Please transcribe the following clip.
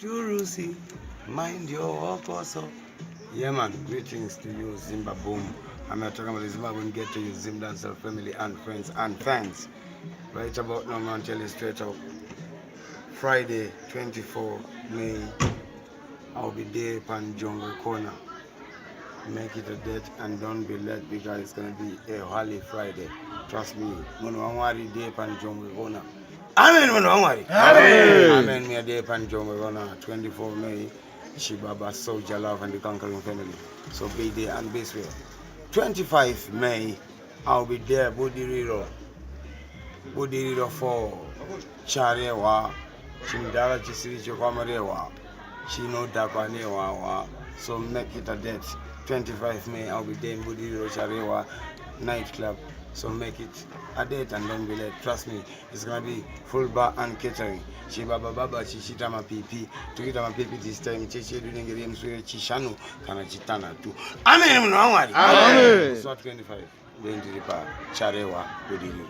Jurusi, mind your walk also. Yeah, man, greetings to you, Zimba Boom. I'm not talking about the Zimbabwean get to you, Zim Dancer family and friends and fans. Right about now, man, tell you straight up. Friday, 24 May, I'll be there upon Jongwe corner. Make it a date and don't be late because it's gonna be a holy Friday. Trust me. When I'm worried day upon Jongwe corner. Amen. When I'm worried. Amen. Me a day upon Jongwe corner. 24 May, Shibaba Soldier Love and the Conquering Family. So be there and be sweet. 25 May, I'll be there. Budiriro 4 Charehwa. Chimdala Chisiri Chokwamarewa. Chino Dakwanewa. So make it a date. 25 May, I'll be there in Budiriro Charehwa nightclub. So make it a date and don't be late. Trust me, it's gonna be full bar and catering. Shibaba Baba Chichita Mapipi. To get my pipi this time, Chichi doing the games with Chishanu, Kana Chitana too. Amen. Amen. So 25, going to the park, Charehwa, Budiriro.